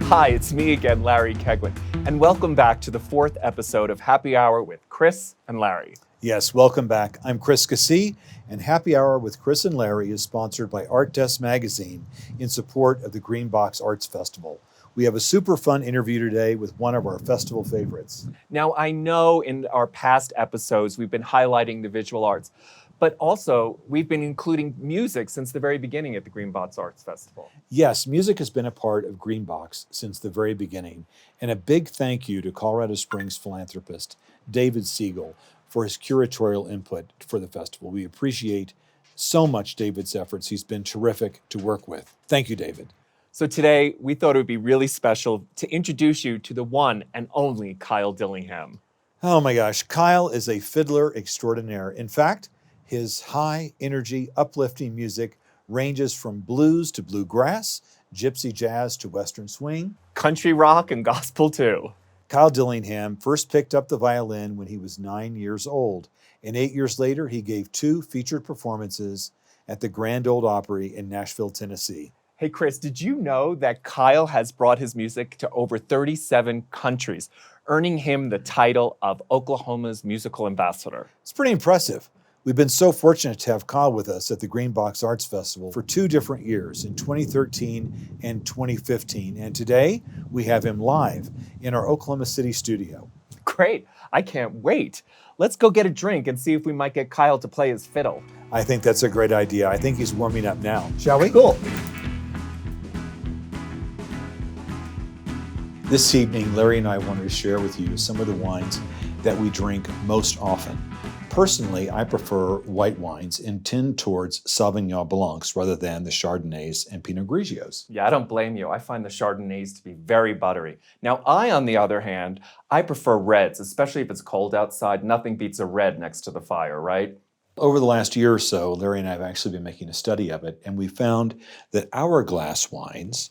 Hi, it's me again, Larry Keigwin, and welcome back to the fourth episode of Happy Hour with Chris and Larry. Yes, welcome back. I'm Chris Keesee, and Happy Hour with Chris and Larry is sponsored by Art Desk Magazine in support of the Green Box Arts Festival. We have a super fun interview today with one of our festival favorites. Now, I know in our past episodes we've been highlighting the visual arts, but also we've been including music since the very beginning at the Green Box Arts Festival. Yes, music has been a part of Green Box since the very beginning, and a big thank you to Colorado Springs philanthropist David Siegel for his curatorial input for the festival. We appreciate so much David's efforts. He's been terrific to work with. Thank you, David. So today, we thought it would be really special to introduce you to the one and only Kyle Dillingham. Oh my gosh, Kyle is a fiddler extraordinaire. In fact, his high-energy, uplifting music ranges from blues to bluegrass, gypsy jazz to western swing. Country rock and gospel too. Kyle Dillingham first picked up the violin when he was 9 years old, and 8 years later, he gave 2 featured performances at the Grand Ole Opry in Nashville, Tennessee. Hey, Chris, did you know that Kyle has brought his music to over 37 countries, earning him the title of Oklahoma's musical ambassador? It's pretty impressive. We've been so fortunate to have Kyle with us at the Green Box Arts Festival for 2 different years, in 2013 and 2015. And today, we have him live in our Oklahoma City studio. Great. I can't wait. Let's go get a drink and see if we might get Kyle to play his fiddle. I think that's a great idea. I think he's warming up now. Shall we? Cool. This evening, Larry and I wanted to share with you some of the wines that we drink most often. Personally, I prefer white wines and tend towards Sauvignon Blancs rather than the Chardonnays and Pinot Grigios. Yeah, I don't blame you. I find the Chardonnays to be very buttery. Now, on the other hand, I prefer reds, especially if it's cold outside. Nothing beats a red next to the fire, right? Over the last year or so, Larry and I have actually been making a study of it, and we found that our glass wines,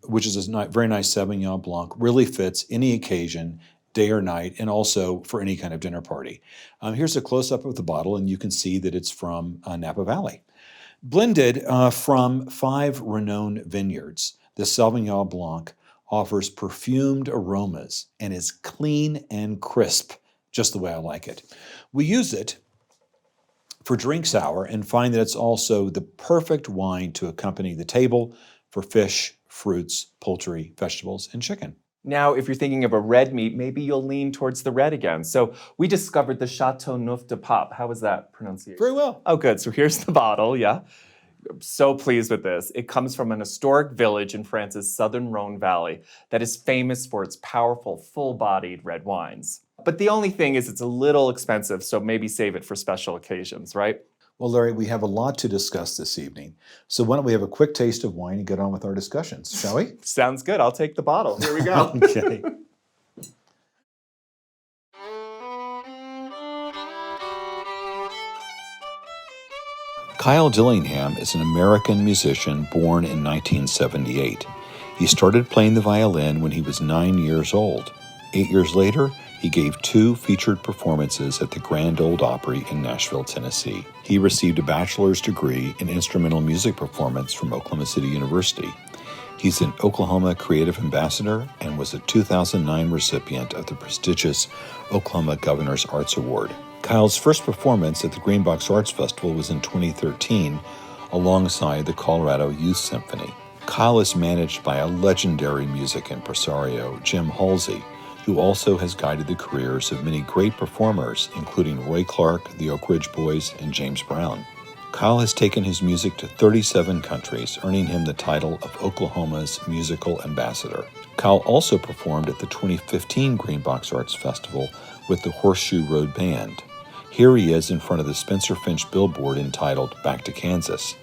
which is a very nice Sauvignon Blanc, really fits any occasion, day or night, and also for any kind of dinner party. Here's a close-up of the bottle, and you can see that it's from Napa Valley. Blended from 5 renowned vineyards, the Sauvignon Blanc offers perfumed aromas and is clean and crisp, just the way I like it. We use it for drinks hour and find that it's also the perfect wine to accompany the table for fish, fruits, poultry, vegetables, and chicken. Now, if you're thinking of a red meat, maybe you'll lean towards the red again. So we discovered the Chateau Neuf de Pape. How was that pronunciation? Very well. Oh, good. So here's the bottle, yeah. I'm so pleased with this. It comes from an historic village in France's southern Rhone Valley that is famous for its powerful, full-bodied red wines. But the only thing is it's a little expensive, so maybe save it for special occasions, right? Well, Larry, we have a lot to discuss this evening. So why don't we have a quick taste of wine and get on with our discussions, shall we? Sounds good. I'll take the bottle. Here we go. Okay. Kyle Dillingham is an American musician born in 1978. He started playing the violin when he was 9 years old. 8 years later, he gave 2 featured performances at the Grand Ole Opry in Nashville, Tennessee. He received a bachelor's degree in instrumental music performance from Oklahoma City University. He's an Oklahoma Creative Ambassador and was a 2009 recipient of the prestigious Oklahoma Governor's Arts Award. Kyle's first performance at the Green Box Arts Festival was in 2013 alongside the Colorado Youth Symphony. Kyle is managed by a legendary music impresario, Jim Halsey, who also has guided the careers of many great performers, including Roy Clark, the Oak Ridge Boys, and James Brown. Kyle has taken his music to 37 countries, earning him the title of Oklahoma's musical ambassador. Kyle also performed at the 2015 Green Box Arts Festival with the Horseshoe Road Band. Here he is in front of the Spencer Finch billboard entitled Back to Kansas.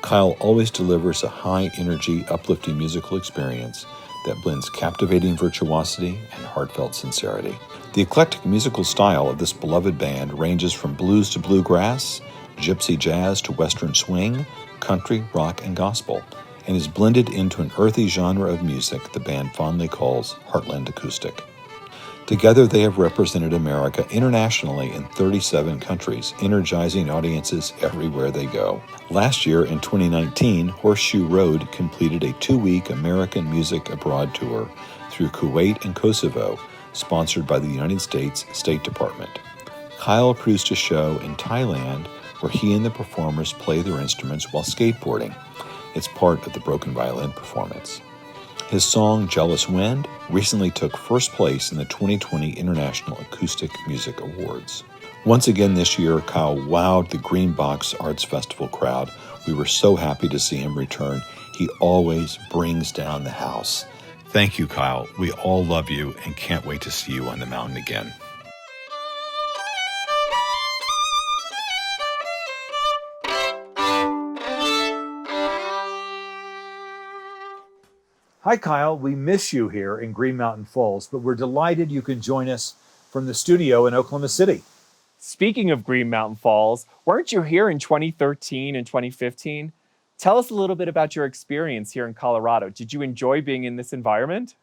Kyle always delivers a high-energy, uplifting musical experience that blends captivating virtuosity and heartfelt sincerity. The eclectic musical style of this beloved band ranges from blues to bluegrass, gypsy jazz to western swing, country, rock, and gospel, and is blended into an earthy genre of music the band fondly calls Heartland Acoustic. Together, they have represented America internationally in 37 countries, energizing audiences everywhere they go. Last year, in 2019, Horseshoe Road completed a 2-week American Music Abroad tour through Kuwait and Kosovo, sponsored by the United States State Department. Kyle produced a show in Thailand where he and the performers play their instruments while skateboarding. It's part of the broken violin performance. His song, Jealous Wind, recently took first place in the 2020 International Acoustic Music Awards. Once again this year, Kyle wowed the Green Box Arts Festival crowd. We were so happy to see him return. He always brings down the house. Thank you, Kyle. We all love you and can't wait to see you on the mountain again. Hi, Kyle. We miss you here in Green Mountain Falls, but we're delighted you can join us from the studio in Oklahoma City. Speaking of Green Mountain Falls, weren't you here in 2013 and 2015? Tell us a little bit about your experience here in Colorado. Did you enjoy being in this environment?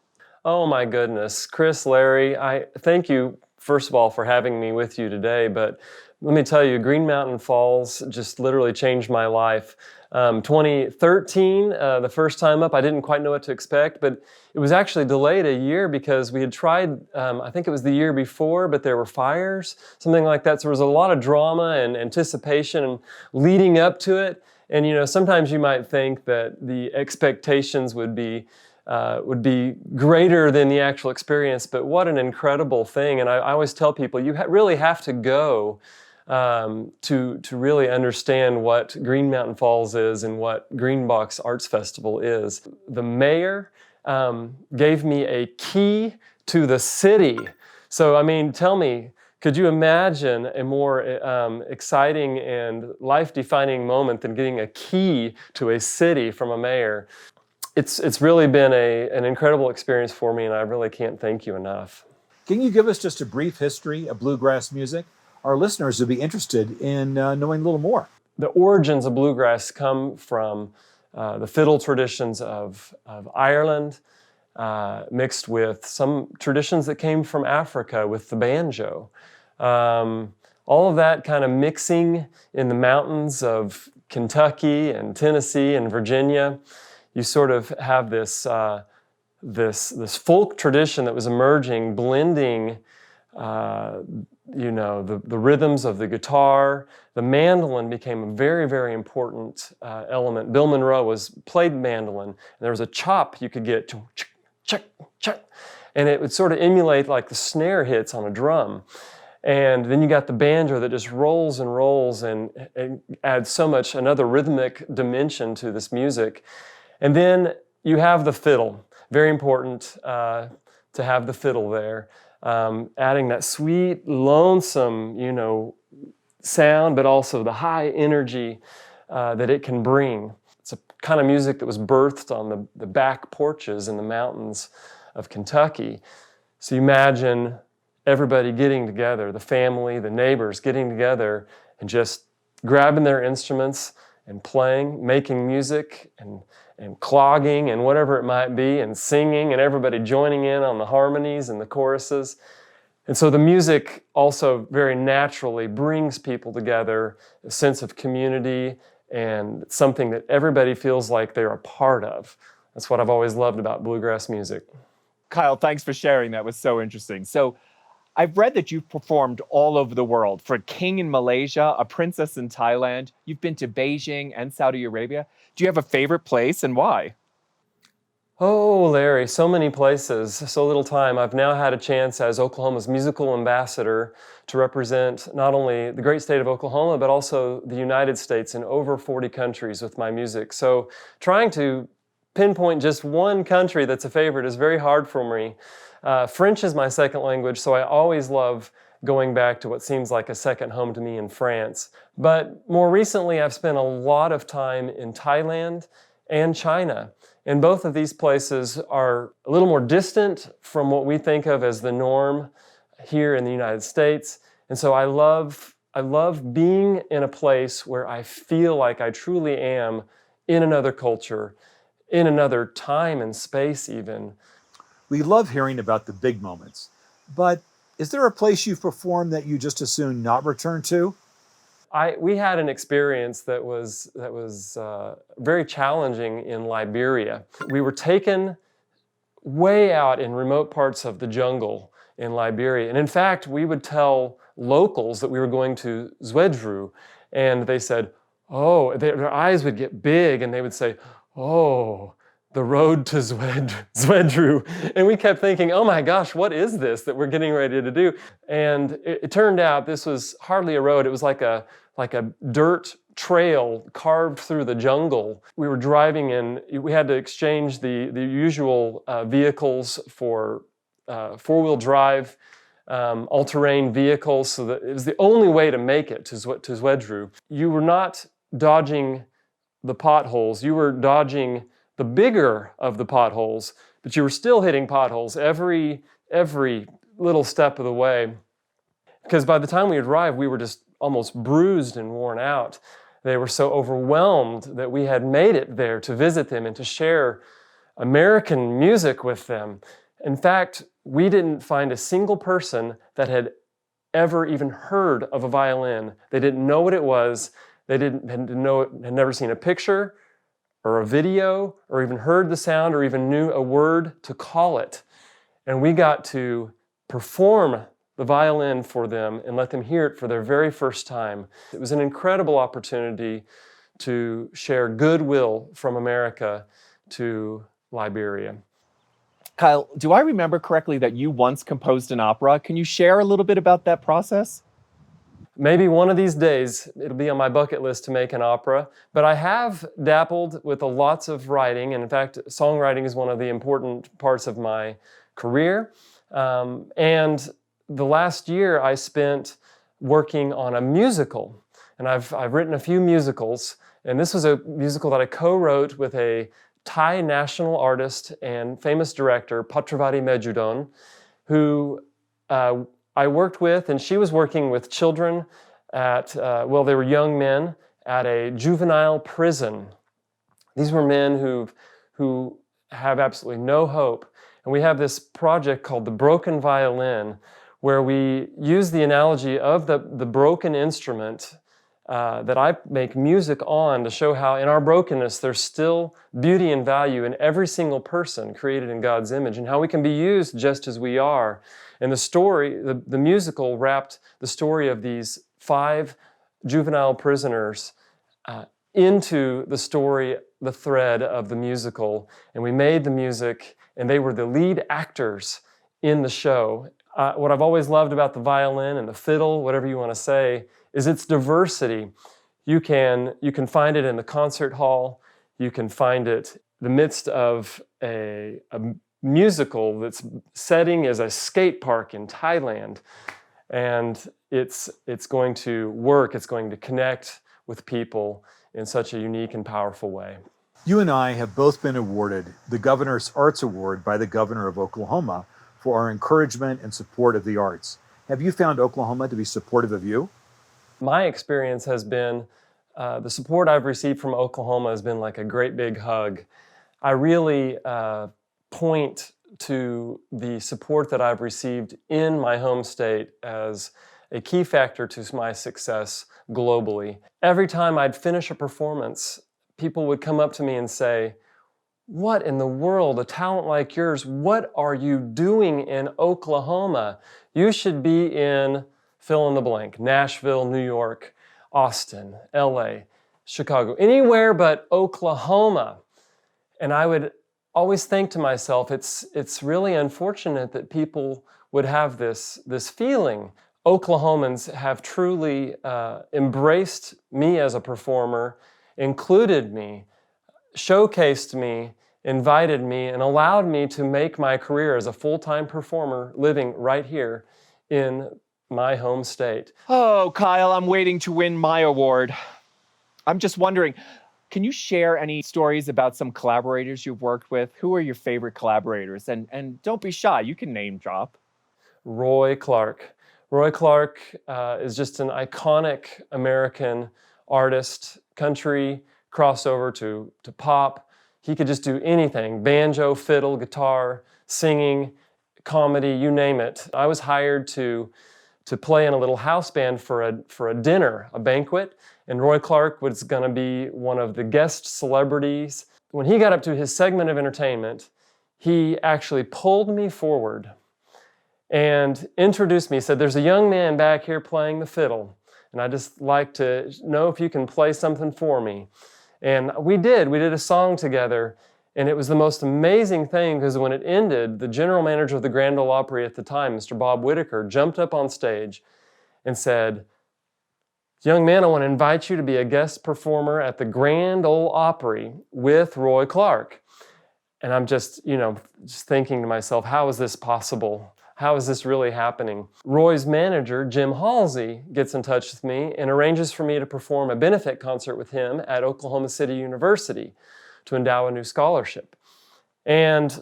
Oh my goodness. Chris, Larry, I thank you, first of all, for having me with you today. But let me tell you, Green Mountain Falls just literally changed my life. 2013, the first time up, I didn't quite know what to expect, but it was actually delayed a year because we had tried, I think it was the year before, but there were fires, something like that. So there was a lot of drama and anticipation and leading up to it. And you know, sometimes you might think that the expectations would be greater than the actual experience, but what an incredible thing. And I always tell people, you really have to go to really understand what Green Mountain Falls is and what Green Box Arts Festival is. The mayor gave me a key to the city. So, I mean, tell me, could you imagine a more exciting and life-defining moment than getting a key to a city from a mayor? It's really been an incredible experience for me, and I really can't thank you enough. Can you give us just a brief history of bluegrass music? Our listeners would be interested in knowing a little more. The origins of bluegrass come from the fiddle traditions of Ireland, mixed with some traditions that came from Africa with the banjo. All of that kind of mixing in the mountains of Kentucky and Tennessee and Virginia. You sort of have this folk tradition that was emerging, blending the rhythms of the guitar. The mandolin became a very, very important element. Bill Monroe played mandolin, and there was a chop you could get, and it would sort of emulate like the snare hits on a drum. And then you got the banjo that just rolls and rolls and adds so much, another rhythmic dimension to this music. And then you have the fiddle, very important to have the fiddle there. Adding that sweet, lonesome, sound, but also the high energy that it can bring. It's a kind of music that was birthed on the back porches in the mountains of Kentucky. So you imagine everybody getting together, the family, the neighbors getting together and just grabbing their instruments and playing, making music and clogging and whatever it might be, and singing, and everybody joining in on the harmonies and the choruses. And so the music also very naturally brings people together, a sense of community, and something that everybody feels like they're a part of. That's what I've always loved about bluegrass music. Kyle, thanks for sharing. That was so interesting. So I've read that you've performed all over the world, for a king in Malaysia, a princess in Thailand. You've been to Beijing and Saudi Arabia. Do you have a favorite place, and why? Oh, Larry, so many places, so little time. I've now had a chance as Oklahoma's musical ambassador to represent not only the great state of Oklahoma, but also the United States in over 40 countries with my music. So trying to pinpoint just one country that's a favorite is very hard for me. French is my second language, so I always love going back to what seems like a second home to me in France. But more recently, I've spent a lot of time in Thailand and China. And both of these places are a little more distant from what we think of as the norm here in the United States. And so I love being in a place where I feel like I truly am in another culture, in another time and space even. We love hearing about the big moments, But is there a place you've performed that you just as soon not return to? We had an experience that was very challenging in Liberia. We were taken way out in remote parts of the jungle in Liberia, and in fact, we would tell locals that we were going to Zwedru, and they said, "Oh," their eyes would get big, and they would say, "Oh, the road to Zwedru," and we kept thinking, "Oh my gosh, what is this that we're getting ready to do?" And it turned out this was hardly a road; it was like a dirt trail carved through the jungle. We were driving in, we had to exchange the usual vehicles for four-wheel drive, all-terrain vehicles, so that it was the only way to make it to Zwedru. You were not dodging the potholes, you were dodging the bigger of the potholes, but you were still hitting potholes every little step of the way. Because by the time we arrived, we were just almost bruised and worn out. They were so overwhelmed that we had made it there to visit them and to share American music with them. In fact, we didn't find a single person that had ever even heard of a violin. They didn't know what it was. They had never seen a picture or a video or even heard the sound or even knew a word to call it. And we got to perform the violin for them and let them hear it for their very first time. It was an incredible opportunity to share goodwill from America to Liberia. Kyle, do I remember correctly that you once composed an opera? Can you share a little bit about that process? Maybe one of these days it'll be on my bucket list to make an opera, but I have dabbled with lots of writing, and in fact, songwriting is one of the important parts of my career. And the last year I spent working on a musical, and I've written a few musicals, and this was a musical that I co-wrote with a Thai national artist and famous director, Patravati Mejudon, who I worked with, and she was working with children at, they were young men at a juvenile prison. These were men who have absolutely no hope. And we have this project called The Broken Violin, where we use the analogy of the broken instrument that I make music on to show how in our brokenness there's still beauty and value in every single person created in God's image, and how we can be used just as we are. And the story, the musical wrapped the story of these 5 juvenile prisoners into the story, the thread of the musical. And we made the music, and they were the lead actors in the show. What I've always loved about the violin and the fiddle, whatever you want to say, is its diversity. You can find it in the concert hall. You can find it in the midst of a musical that's setting as a skate park in Thailand. And it's going to work. It's going to connect with people in such a unique and powerful way. You and I have both been awarded the Governor's Arts Award by the Governor of Oklahoma for our encouragement and support of the arts. Have you found Oklahoma to be supportive of you? My experience has been, the support I've received from Oklahoma has been like a great big hug. I really point to the support that I've received in my home state as a key factor to my success globally. Every time I'd finish a performance, people would come up to me and say, "What in the world, a talent like yours, what are you doing in Oklahoma? You should be in fill in the blank, Nashville, New York, Austin, LA, Chicago, anywhere but Oklahoma." And I would always think to myself, it's really unfortunate that people would have this feeling. Oklahomans have truly embraced me as a performer, included me, showcased me, invited me, and allowed me to make my career as a full-time performer living right here in my home state. Oh, Kyle, I'm waiting to win my award. I'm just wondering, can you share any stories about some collaborators you've worked with? Who are your favorite collaborators? And don't be shy, you can name drop. Roy Clark. Roy Clark is just an iconic American artist, country, crossover to pop. He could just do anything, banjo, fiddle, guitar, singing, comedy, you name it. I was hired to play in a little house band for a dinner, a banquet, and Roy Clark was going to be one of the guest celebrities. When he got up to his segment of entertainment, he actually pulled me forward and introduced me. He said, "There's a young man back here playing the fiddle, and I'd just like to know if you can play something for me." And we did a song together, and it was the most amazing thing, because when it ended, the general manager of the Grand Ole Opry at the time, Mr. Bob Whitaker, jumped up on stage and said, "Young man, I want to invite you to be a guest performer at the Grand Ole Opry with Roy Clark." And I'm just thinking to myself, how is this possible? How is this really happening? Roy's manager, Jim Halsey, gets in touch with me and arranges for me to perform a benefit concert with him at Oklahoma City University to endow a new scholarship. And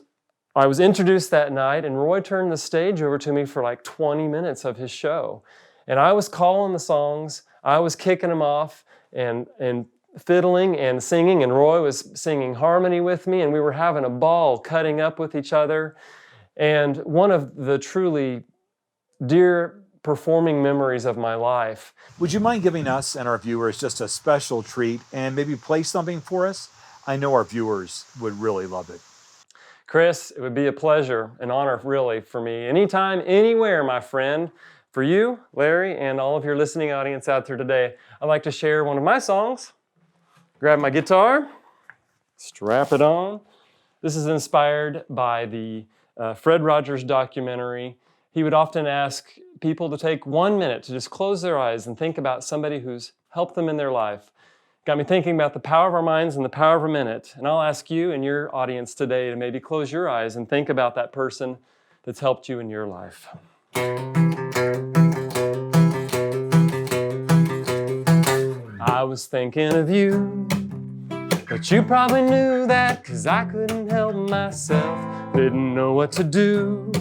I was introduced that night, and Roy turned the stage over to me for like 20 minutes of his show. And I was calling the songs, I was kicking them off and fiddling and singing, and Roy was singing harmony with me, and we were having a ball cutting up with each other. And one of the truly dear performing memories of my life. Would you mind giving us and our viewers just a special treat and maybe play something for us? I know our viewers would really love it. Chris, it would be a pleasure, an honor really for me. Anytime, anywhere, my friend. For you, Larry, and all of your listening audience out there today, I'd like to share one of my songs. Grab my guitar, strap it on. This is inspired by the Fred Rogers documentary. He would often ask people to take 1 minute to just close their eyes and think about somebody who's helped them in their life. Got me thinking about the power of our minds and the power of a minute. And I'll ask you and your audience today to maybe close your eyes and think about that person that's helped you in your life. I was thinking of you, but you probably knew that, 'cause I couldn't help myself, didn't know what to do.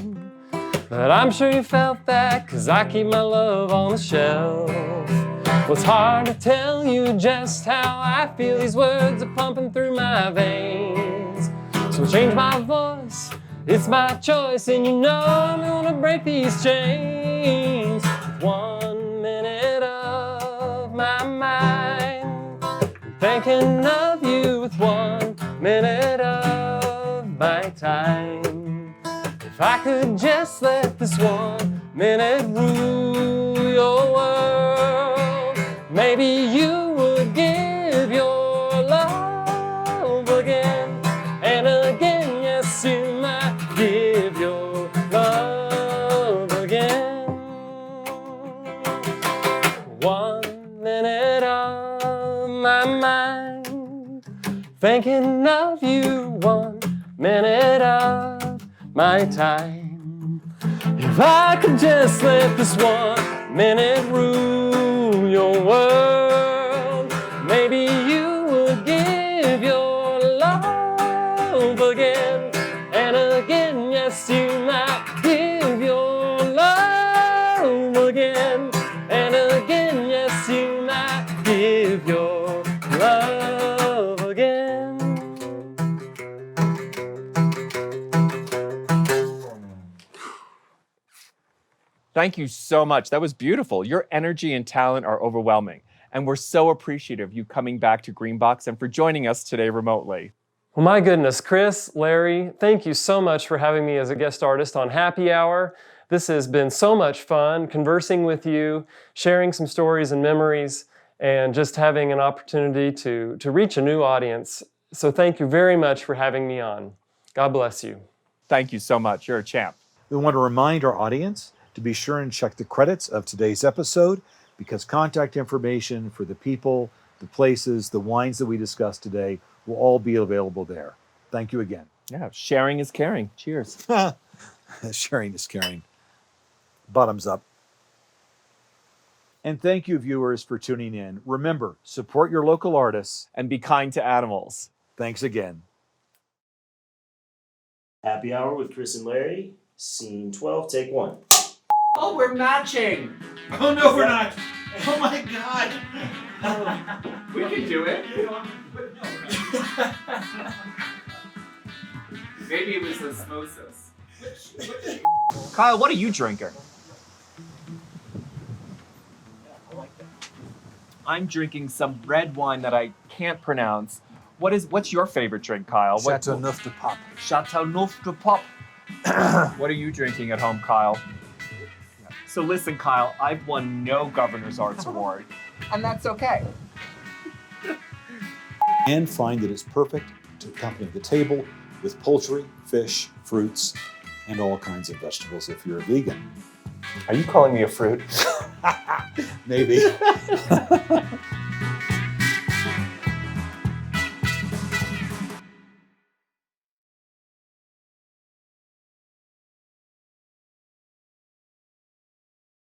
But I'm sure you felt that, 'cause I keep my love on the shelf. Well, it's hard to tell you just how I feel, these words are pumping through my veins. So change my voice, it's my choice, and you know I'm gonna break these chains. 1 minute of my mind, thinking of you with 1 minute of my time. If I could just let this 1 minute rule your world, maybe you would give your love again and again. Yes, you might give your love again. 1 minute of my mind, thinking of you. 1 minute of my time. If I could just let this 1 minute rule your world, maybe you would give your love again and again. Yes, you might give your love again and again. Yes, you might give your love again. Thank you so much. That was beautiful. Your energy and talent are overwhelming. And we're so appreciative of you coming back to Greenbox and for joining us today remotely. Well, my goodness, Chris, Larry, thank you so much for having me as a guest artist on Happy Hour. This has been so much fun conversing with you, sharing some stories and memories, and just having an opportunity to reach a new audience. So thank you very much for having me on. God bless you. Thank you so much. You're a champ. We want to remind our audience to be sure and check the credits of today's episode, because contact information for the people, the places, the wines that we discussed today will all be available there. Thank you again. Yeah, sharing is caring. Cheers. Sharing is caring. Bottoms up. And thank you, viewers, for tuning in. Remember, support your local artists. And be kind to animals. Thanks again. Happy Hour with Chris and Larry, scene 12, take 1. Oh, we're matching. Oh, no, we're not. Oh, my God. We can do it. Maybe it was osmosis. Kyle, what are you drinking? I'm drinking some red wine that I can't pronounce. What's your favorite drink, Kyle? Chateauneuf de Pape. Chateauneuf de Pape. What are you drinking at home, Kyle? So listen, Kyle, I've won no Governor's Arts Award, and that's okay. And find that it's perfect to accompany the table with poultry, fish, fruits, and all kinds of vegetables if you're a vegan. Are you calling me a fruit? Maybe.